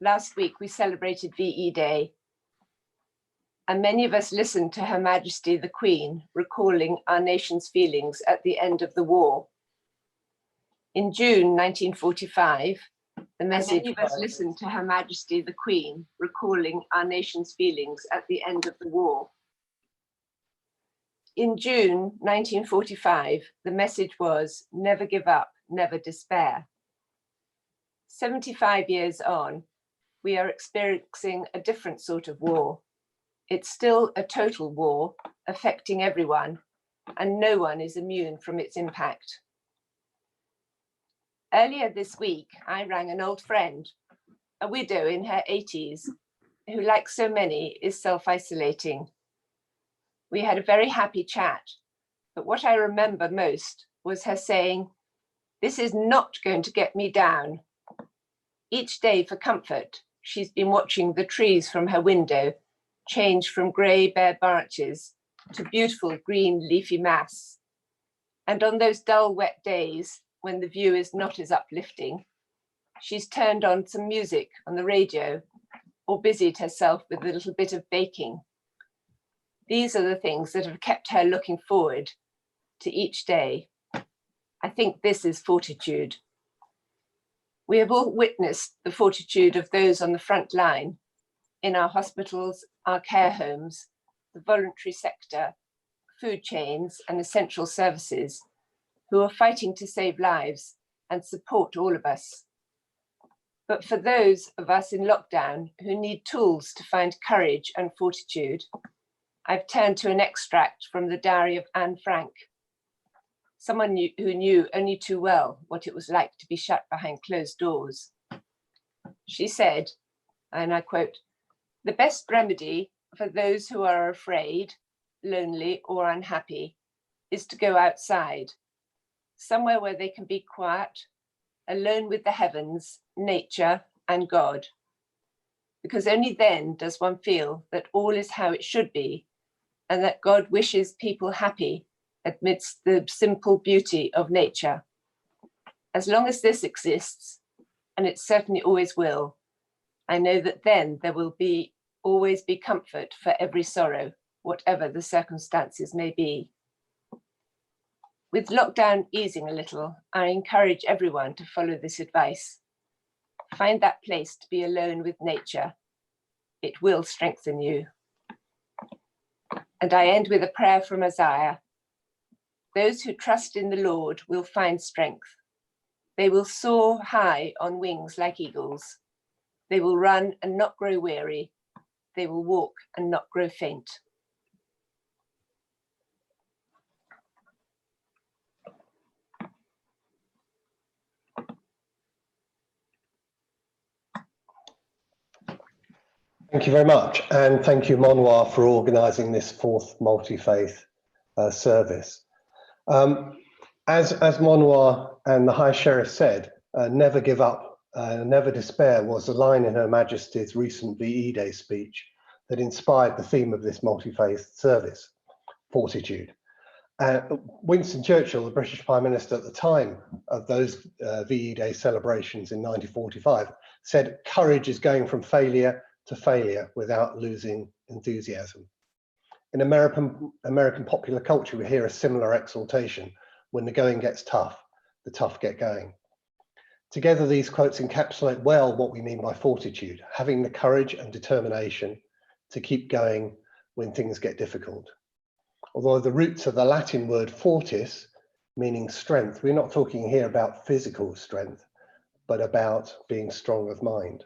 Last week we celebrated VE Day, and many of us listened to Her Majesty the Queen recalling our nation's feelings at the end of the war. In June 1945, the message was listened to Her Majesty the Queen recalling our nation's feelings at the end of the war. In June 1945, the message was never give up, never despair. 75 years on, we are experiencing a different sort of war. It's still a total war affecting everyone, and no one is immune from its impact. Earlier this week, I rang an old friend, a widow in her 80s, who, like so many, is self-isolating. We had a very happy chat, but what I remember most was her saying, "This is not going to get me down." Each day for comfort, she's been watching the trees from her window change from grey bare branches to beautiful green leafy mass. And on those dull wet days when the view is not as uplifting, she's turned on some music on the radio or busied herself with a little bit of baking. These are the things that have kept her looking forward to each day. I think this is fortitude. We have all witnessed the fortitude of those on the front line, in our hospitals, our care homes, the voluntary sector, food chains and essential services, who are fighting to save lives and support all of us. But for those of us in lockdown who need tools to find courage and fortitude, I've turned to an extract from the diary of Anne Frank, someone who knew only too well what it was like to be shut behind closed doors. She said, and I quote, "The best remedy for those who are afraid, lonely or unhappy is to go outside, somewhere where they can be quiet, alone with the heavens, nature and God. Because only then does one feel that all is how it should be and that God wishes people happy amidst the simple beauty of nature. As long as this exists, and it certainly always will, I know that then there will always be comfort for every sorrow, whatever the circumstances may be." With lockdown easing a little, I encourage everyone to follow this advice. Find that place to be alone with nature. It will strengthen you. And I end with a prayer from Isaiah. "Those who trust in the Lord will find strength. They will soar high on wings like eagles. They will run and not grow weary. They will walk and not grow faint." Thank you very much, and thank you, Monwa, for organising this fourth multi-faith service. As Monwa and the High Sheriff said, never give up, never despair was a line in Her Majesty's recent VE Day speech that inspired the theme of this multi-faith service, fortitude. Winston Churchill, the British Prime Minister at the time of those VE Day celebrations in 1945, said, "Courage is going from failure to failure without losing enthusiasm." In American popular culture, we hear a similar exaltation: when the going gets tough, the tough get going. Together, these quotes encapsulate well what we mean by fortitude, having the courage and determination to keep going when things get difficult. Although the roots of the Latin word fortis, meaning strength, we're not talking here about physical strength, but about being strong of mind.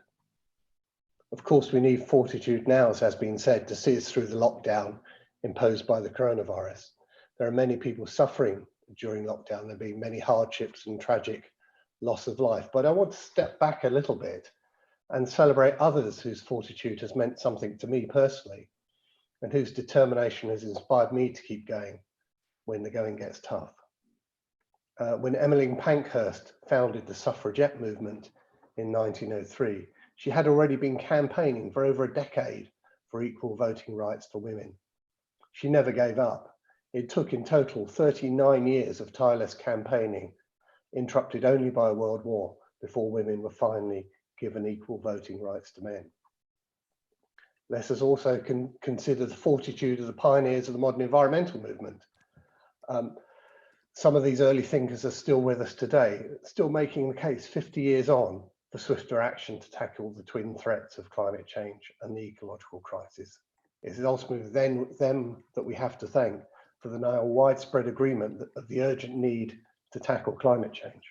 Of course, we need fortitude now, as has been said, to see us through the lockdown imposed by the coronavirus. There are many people suffering during lockdown. There have been many hardships and tragic loss of life. But I want to step back a little bit and celebrate others whose fortitude has meant something to me personally, and whose determination has inspired me to keep going when the going gets tough. When Emmeline Pankhurst founded the suffragette movement in 1903, she had already been campaigning for over a decade for equal voting rights for women. She never gave up. It took in total 39 years of tireless campaigning, interrupted only by a world war, before women were finally given equal voting rights to men. Let us also consider the fortitude of the pioneers of the modern environmental movement. Some of these early thinkers are still with us today, still making the case 50 years on for swifter action to tackle the twin threats of climate change and the ecological crisis. It is ultimately them that we have to thank for the now widespread agreement of the urgent need to tackle climate change.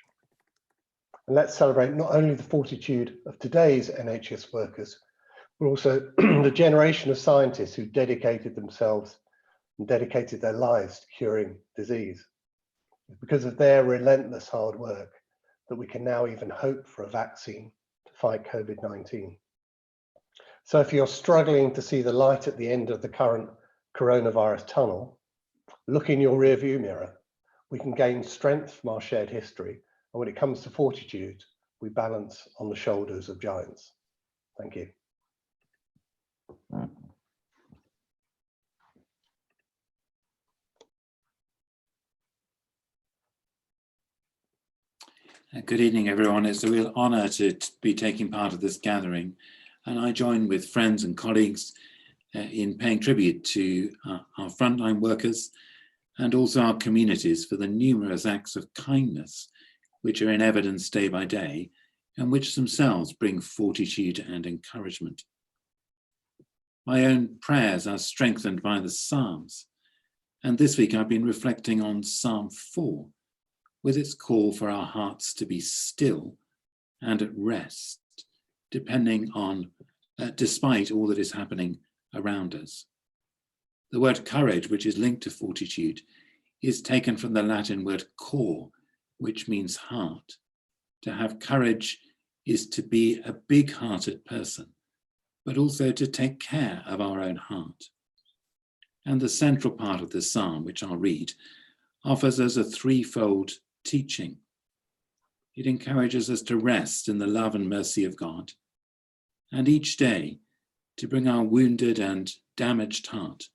And let's celebrate not only the fortitude of today's NHS workers, but also the generation of scientists who dedicated themselves and dedicated their lives to curing disease. It's because of their relentless hard work that we can now even hope for a vaccine to fight COVID-19. So if you're struggling to see the light at the end of the current coronavirus tunnel, look in your rearview mirror. We can gain strength from our shared history. And when it comes to fortitude, we balance on the shoulders of giants. Thank you. Good evening, everyone. It's a real honour to be taking part of this gathering, and I join with friends and colleagues in paying tribute to our frontline workers and also our communities for the numerous acts of kindness which are in evidence day by day and which themselves bring fortitude and encouragement. My own prayers are strengthened by the Psalms, and this week I've been reflecting on Psalm 4, with its call for our hearts to be still and at rest, despite all that is happening around us. The word courage, which is linked to fortitude, is taken from the Latin word cor, which means heart. To have courage is to be a big-hearted person, but also to take care of our own heart. And the central part of the psalm, which I'll read, offers us a threefold teaching. It encourages us to rest in the love and mercy of God, and each day to bring our wounded and damaged heart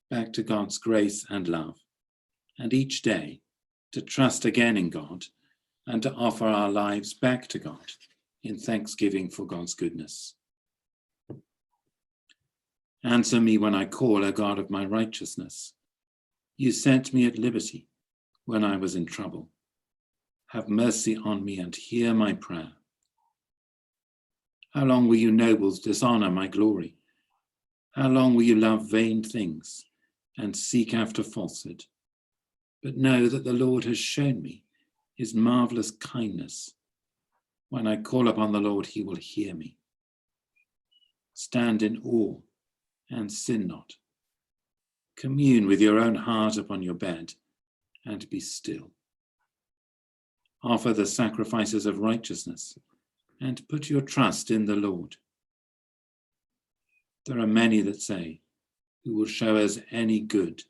back to God's grace and love, and each day to trust again in God and to offer our lives back to God in thanksgiving for God's goodness. Answer me when I call, O God of my righteousness. You set me at liberty when I was in trouble. Have mercy on me and hear my prayer. How long will you nobles dishonor my glory? How long will you love vain things and seek after falsehood? But know that the Lord has shown me his marvelous kindness. When I call upon the Lord, he will hear me. Stand in awe and sin not. Commune with your own heart upon your bed and be still. Offer the sacrifices of righteousness and put your trust in the Lord. There are many that say, who will show us any good?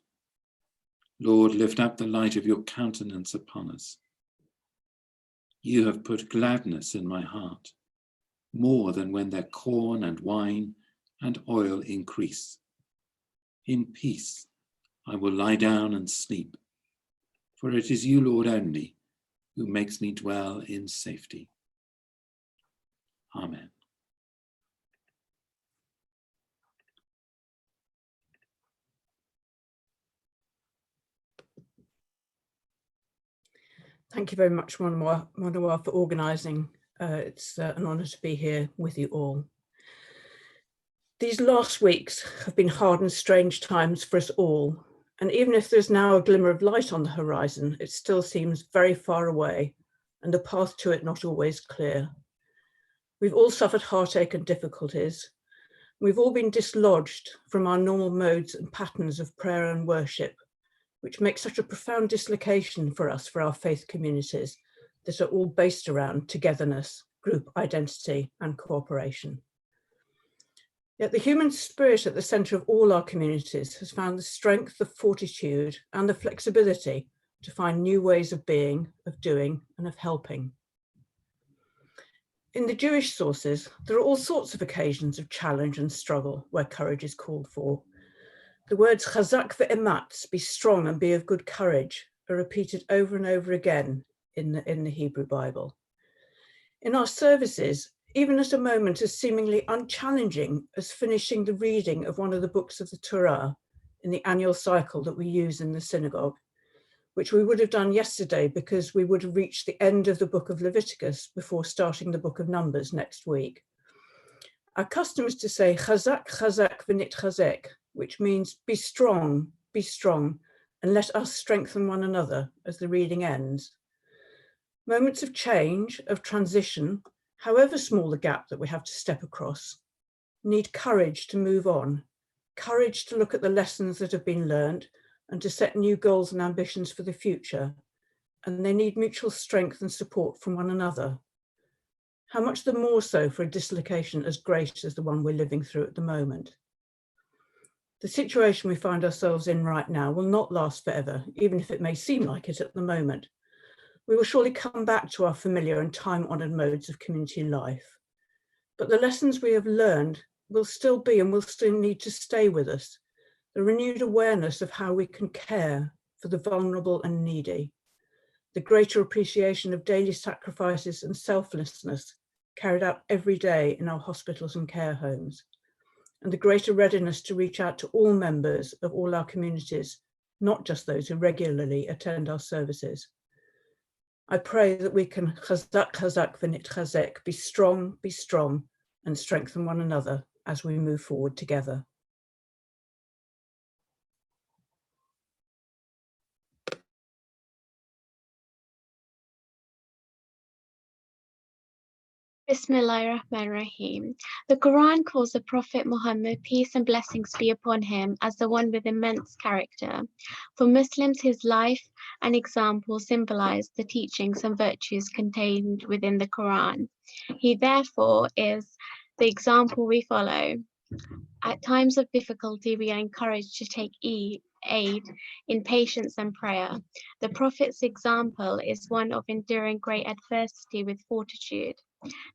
Lord, lift up the light of your countenance upon us. You have put gladness in my heart, more than when their corn and wine and oil increase. In peace I will lie down and sleep, for it is you, Lord, only, who makes me dwell in safety. Amen. Thank you very much, Manoa, for organising. It's an honour to be here with you all. These last weeks have been hard and strange times for us all. And even if there's now a glimmer of light on the horizon, it still seems very far away and the path to it not always clear. We've all suffered heartache and difficulties. We've all been dislodged from our normal modes and patterns of prayer and worship, which makes such a profound dislocation for us, for our faith communities that are all based around togetherness, group identity and cooperation. Yet the human spirit at the centre of all our communities has found the strength, the fortitude and the flexibility to find new ways of being, of doing and of helping. In the Jewish sources, there are all sorts of occasions of challenge and struggle where courage is called for. The words chazak ve'ematz, be strong and be of good courage, are repeated over and over again in the Hebrew Bible. In our services, even at a moment as seemingly unchallenging as finishing the reading of one of the books of the Torah in the annual cycle that we use in the synagogue, which we would have done yesterday because we would have reached the end of the book of Leviticus before starting the book of Numbers next week. Our custom is to say chazak, chazak, v'nit chazek, which means be strong, and let us strengthen one another as the reading ends. Moments of change, of transition, however small the gap that we have to step across, need courage to move on, courage to look at the lessons that have been learned and to set new goals and ambitions for the future. And they need mutual strength and support from one another. How much the more so for a dislocation as great as the one we're living through at the moment. The situation we find ourselves in right now will not last forever, even if it may seem like it at the moment. We will surely come back to our familiar and time-honoured modes of community life. But the lessons we have learned will still be and will still need to stay with us. The renewed awareness of how we can care for the vulnerable and needy. The greater appreciation of daily sacrifices and selflessness carried out every day in our hospitals and care homes. And the greater readiness to reach out to all members of all our communities, not just those who regularly attend our services. I pray that we can chazak, chazak, v'nit chazek, be strong, and strengthen one another as we move forward together. Bismillahirrahmanirrahim. The Quran calls the Prophet Muhammad, peace and blessings be upon him, as the one with immense character. For Muslims, his life and example symbolize the teachings and virtues contained within the Quran. He therefore is the example we follow. At times of difficulty, we are encouraged to take aid in patience and prayer. The Prophet's example is one of enduring great adversity with fortitude.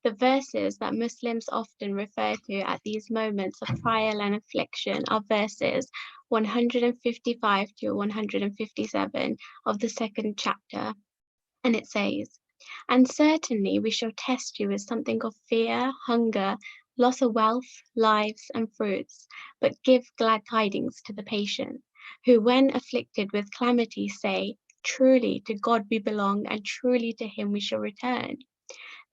The verses that Muslims often refer to at these moments of trial and affliction are verses 155 to 157 of the second chapter. And it says, "And certainly we shall test you with something of fear, hunger, loss of wealth, lives, and fruits, but give glad tidings to the patient, who when afflicted with calamity say, truly to God we belong, and truly to him we shall return.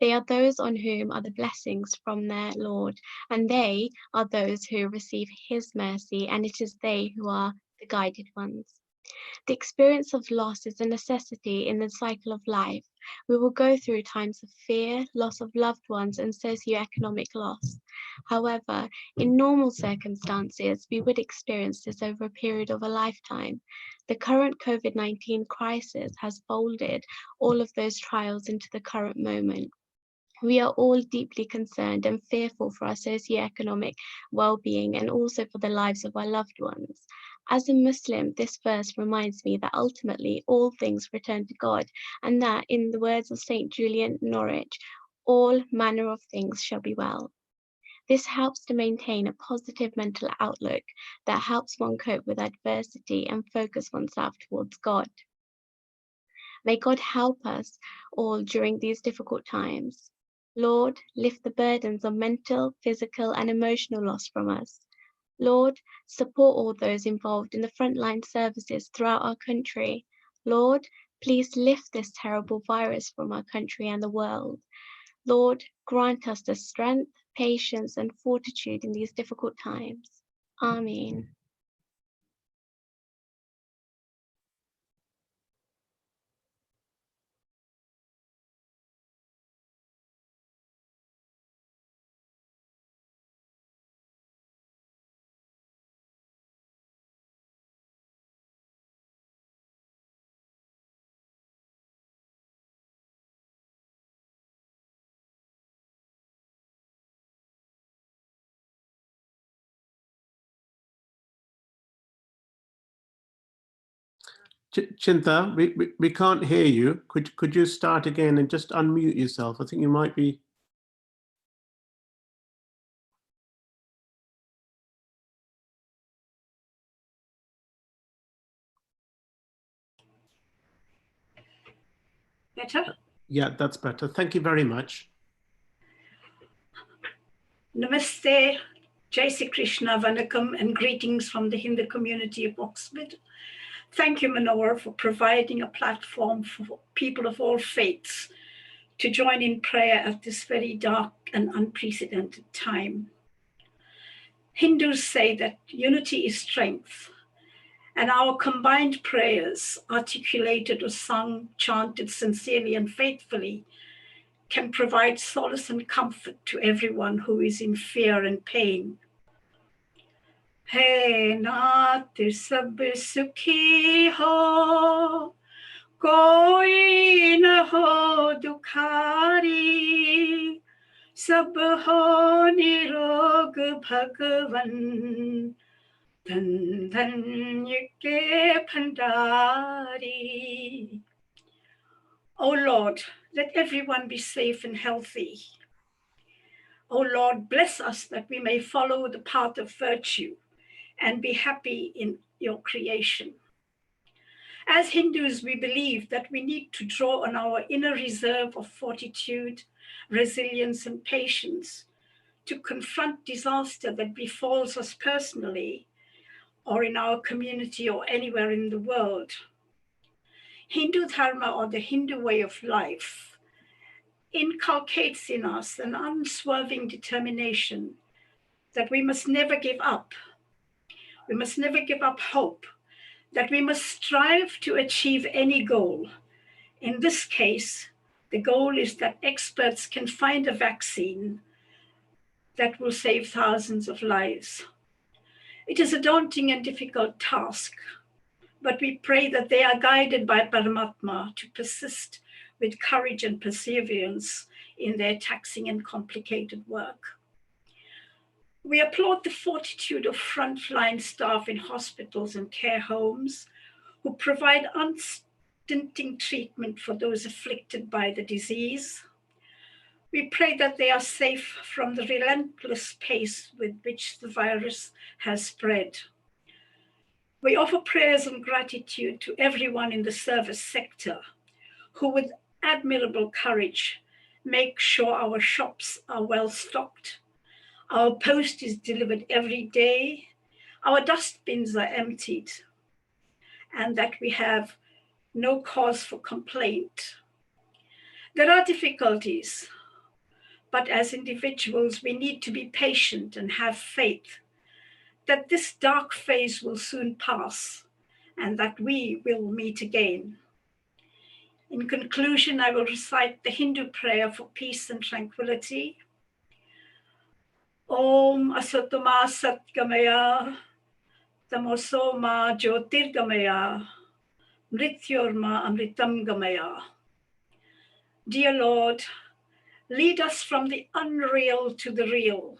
They are those on whom are the blessings from their Lord, and they are those who receive his mercy, and it is they who are the guided ones." The experience of loss is a necessity in the cycle of life. We will go through times of fear, loss of loved ones, and socioeconomic loss. However, in normal circumstances, we would experience this over a period of a lifetime. The current COVID-19 crisis has folded all of those trials into the current moment. We are all deeply concerned and fearful for our socioeconomic well-being and also for the lives of our loved ones. As a Muslim, this verse reminds me that ultimately all things return to God, and that, in the words of St. Julian Norwich, all manner of things shall be well. This helps to maintain a positive mental outlook that helps one cope with adversity and focus oneself towards God. May God help us all during these difficult times. Lord, lift the burdens of mental, physical, and emotional loss from us. Lord, support all those involved in the frontline services throughout our country. Lord, please lift this terrible virus from our country and the world. Lord, grant us the strength, patience, and fortitude in these difficult times. Amen. Chintha, we can't hear you. Could you start again and just unmute yourself? I think you might be. Better? Yeah, that's better. Thank you very much. Namaste, Jai Sri Krishna, Vanakam, and greetings from the Hindu community of Oxford. Thank you, Manor, for providing a platform for people of all faiths to join in prayer at this very dark and unprecedented time. Hindus say that unity is strength, and our combined prayers, articulated or sung, chanted sincerely and faithfully, can provide solace and comfort to everyone who is in fear and pain. Hai naat sab sukhi ho, koi na ho dukhari, sab ho nirog bhagavan, dhan dhan ke bhandari. O Lord, let everyone be safe and healthy. O Lord, bless us that we may follow the path of virtue and be happy in your creation. As Hindus, we believe that we need to draw on our inner reserve of fortitude, resilience, and patience to confront disaster that befalls us personally or in our community or anywhere in the world. Hindu Dharma, or the Hindu way of life, inculcates in us an unswerving determination that we must never give up. We must never give up hope, that we must strive to achieve any goal. In this case, the goal is that experts can find a vaccine that will save thousands of lives. It is a daunting and difficult task, but we pray that they are guided by Paramatma to persist with courage and perseverance in their taxing and complicated work. We applaud the fortitude of frontline staff in hospitals and care homes who provide unstinting treatment for those afflicted by the disease. We pray that they are safe from the relentless pace with which the virus has spread. We offer prayers and gratitude to everyone in the service sector who, with admirable courage, make sure our shops are well stocked, our post is delivered every day, our dustbins are emptied, and that we have no cause for complaint. There are difficulties, but as individuals, we need to be patient and have faith that this dark phase will soon pass and that we will meet again. In conclusion, I will recite the Hindu prayer for peace and tranquility. Om Asatoma Satgamaya, Tamosoma Jyotirgamaya, Mrityorma Amritam Gamaya. Dear Lord, lead us from the unreal to the real,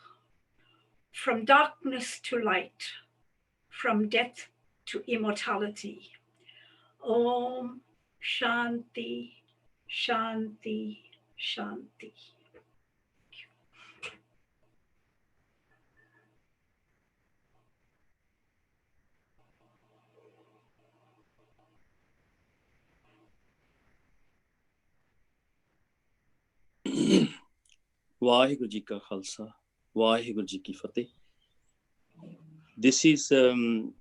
from darkness to light, from death to immortality. Om Shanti, Shanti, Shanti. Vaheguru Ji Ka Khalsa, Vaheguru Ji Ki Fateh. This is to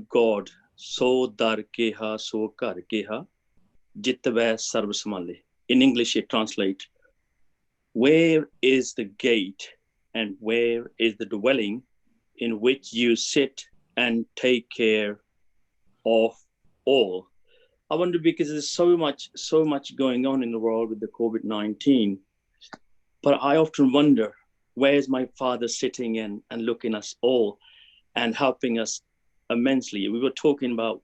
God, so dar keha, so kar keha, jitve sarv samale. In English, it translates, where is the gate and where is the dwelling in which you sit and take care of all? I wonder, because there's so much going on in the world with the COVID-19, but I often wonder, where's my Father sitting and looking at us all and helping us immensely? We were talking about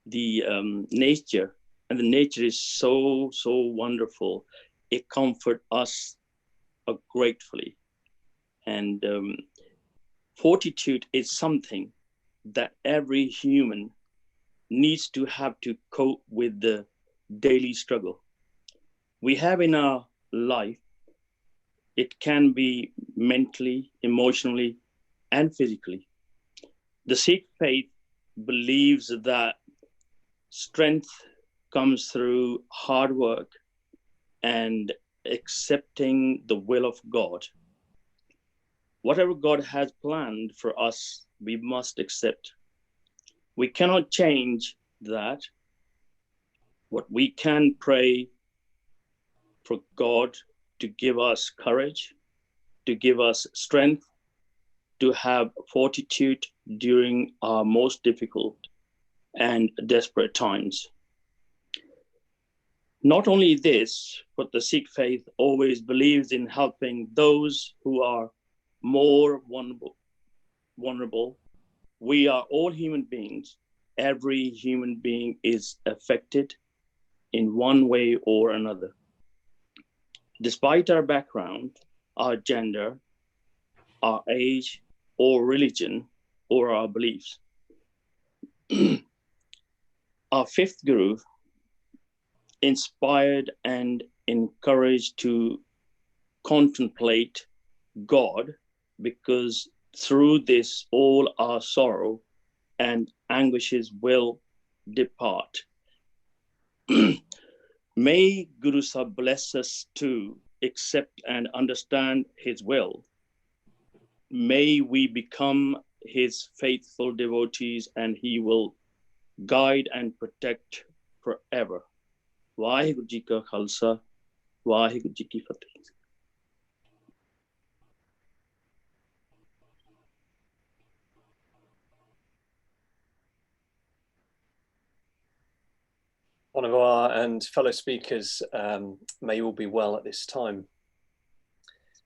the nature, and the nature is so wonderful. It comforts us gratefully. And fortitude is something that every human needs to have to cope with the daily struggle we have in our life. It can be mentally, emotionally, and physically. The Sikh faith believes that strength comes through hard work and accepting the will of God. whatever God has planned for us, we must accept. We cannot change that. What we can pray for God to give us courage, to give us strength, to have fortitude during our most difficult and desperate times. Not only this, but the Sikh faith always believes in helping those who are more vulnerable. We are all human beings. Every human being is affected in one way or another. Despite our background, our gender, our age, or religion, or our beliefs. Our fifth Guru inspired and encouraged to contemplate God, because through this all our sorrow and anguishes will depart. May Guru Sahib bless us to accept and understand his will. May we become his faithful devotees, and he will guide and protect forever. Vaheguru Ji Ka Khalsa, Vaheguru Ji Ki Fateh. Manawar and fellow speakers, may you all be well at this time.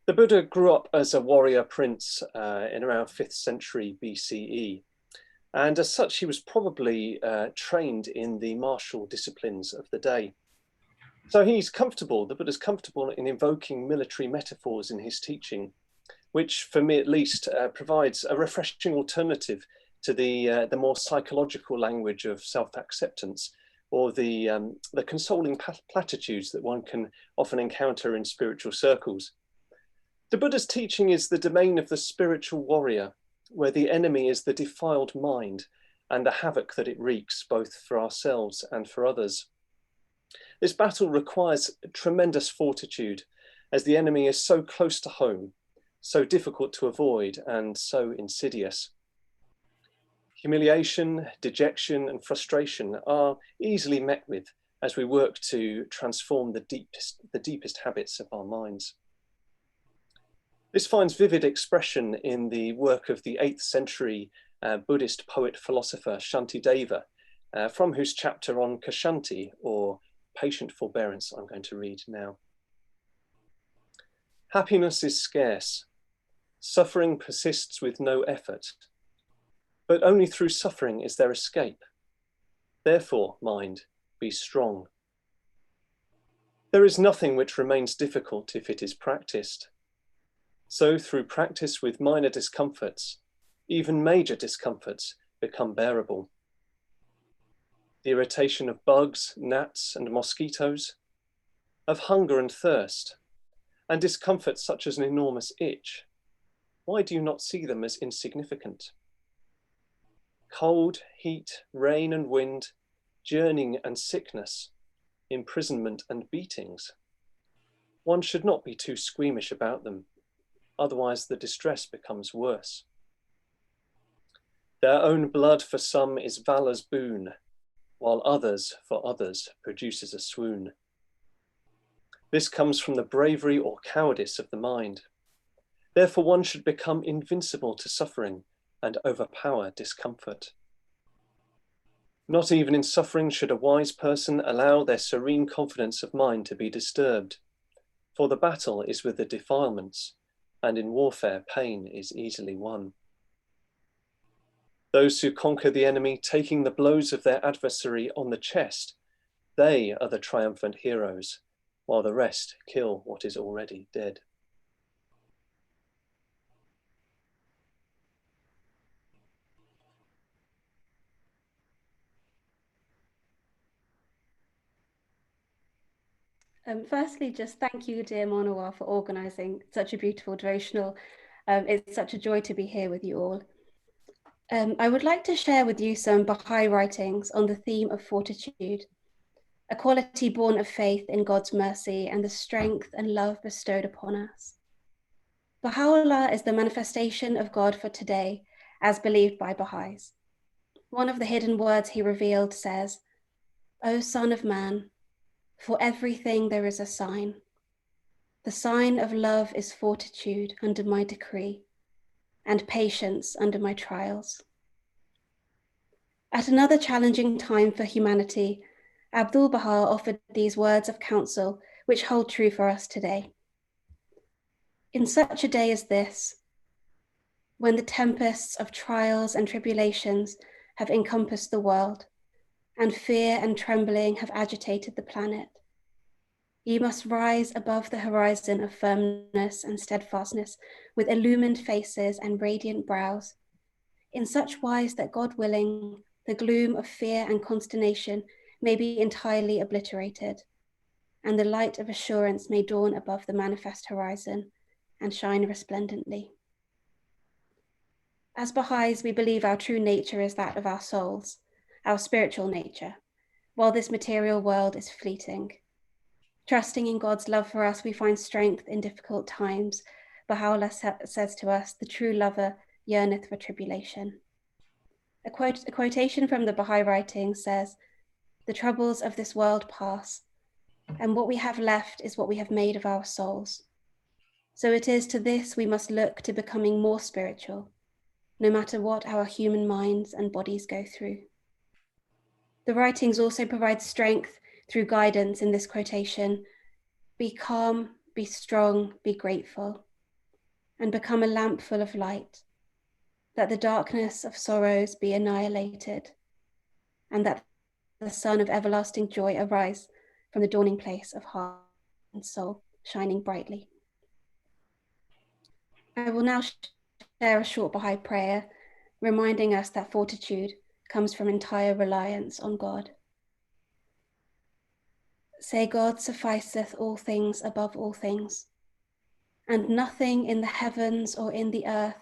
The Buddha grew up as a warrior prince in around 5th century BCE. And as such, he was probably trained in the martial disciplines of the day. So he's comfortable, the Buddha's comfortable in invoking military metaphors in his teaching, which for me at least provides a refreshing alternative to the more psychological language of self-acceptance, or the consoling platitudes that one can often encounter in spiritual circles. The Buddha's teaching is the domain of the spiritual warrior, where the enemy is the defiled mind and the havoc that it wreaks both for ourselves and for others. This battle requires tremendous fortitude, as the enemy is so close to home, so difficult to avoid, and so insidious. Humiliation, dejection, and frustration are easily met with as we work to transform the deepest habits of our minds. This finds vivid expression in the work of the 8th century Buddhist poet-philosopher Shantideva, from whose chapter on Kshanti, or patient forbearance, I'm going to read now. Happiness is scarce. Suffering persists with no effort. But only through suffering is there escape. Therefore, mind, be strong. There is nothing which remains difficult if it is practiced. So through practice with minor discomforts, even major discomforts become bearable. The irritation of bugs, gnats, and mosquitoes, of hunger and thirst, and discomforts such as an enormous itch. Why do you not see them as insignificant? Cold, heat, rain and wind, journeying and sickness, imprisonment and beatings. One should not be too squeamish about them, otherwise the distress becomes worse. Their own blood for some is valor's boon, while others for others produces a swoon. This comes from the bravery or cowardice of the mind. Therefore one should become invincible to suffering and overpower discomfort. Not even in suffering should a wise person allow their serene confidence of mind to be disturbed, for the battle is with the defilements, and in warfare pain is easily won. Those who conquer the enemy, taking the blows of their adversary on the chest, they are the triumphant heroes, while the rest kill what is already dead. Firstly, just thank you, dear Manawar, for organising such a beautiful devotional. It's such a joy to be here with you all. I would like to share with you some Baha'i writings on the theme of fortitude, a quality born of faith in God's mercy and the strength and love bestowed upon us. Baha'u'llah is the manifestation of God for today, as believed by Baha'is. One of the hidden words he revealed says, "O son of man, for everything there is a sign. The sign of love is fortitude under my decree, and patience under my trials." At another challenging time for humanity, Abdul Baha offered these words of counsel which hold true for us today. In such a day as this, when the tempests of trials and tribulations have encompassed the world, and fear and trembling have agitated the planet, ye must rise above the horizon of firmness and steadfastness with illumined faces and radiant brows, in such wise that, God willing, the gloom of fear and consternation may be entirely obliterated, and the light of assurance may dawn above the manifest horizon and shine resplendently. As Baha'is, we believe our true nature is that of our souls, our spiritual nature, while this material world is fleeting. Trusting in God's love for us, we find strength in difficult times. Baha'u'llah says to us, "The true lover yearneth for tribulation." A quotation from the Baha'i writing says, "The troubles of this world pass, and what we have left is what we have made of our souls. So it is to this we must look, to becoming more spiritual, no matter what our human minds and bodies go through." The writings also provide strength through guidance in this quotation. Be calm, be strong, be grateful, and become a lamp full of light, that the darkness of sorrows be annihilated, and that the sun of everlasting joy arise from the dawning place of heart and soul, shining brightly. I will now share a short Baha'i prayer, reminding us that fortitude comes from entire reliance on God. Say, God sufficeth all things above all things, and nothing in the heavens or in the earth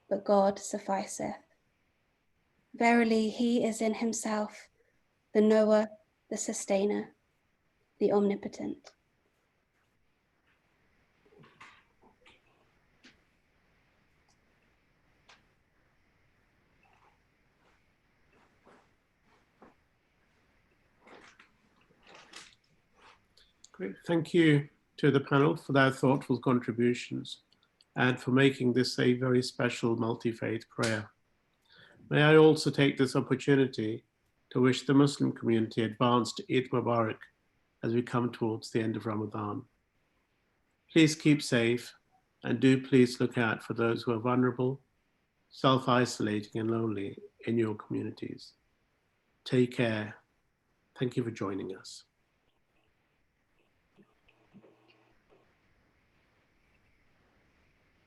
but God sufficeth. Verily, he is in himself the knower, the sustainer, the omnipotent. Great. Thank you to the panel for their thoughtful contributions and for making this a very special multi-faith prayer. May I also take this opportunity to wish the Muslim community advanced Eid Mubarak as we come towards the end of Ramadan. Please keep safe, and do please look out for those who are vulnerable, self-isolating and lonely in your communities. Take care. Thank you for joining us.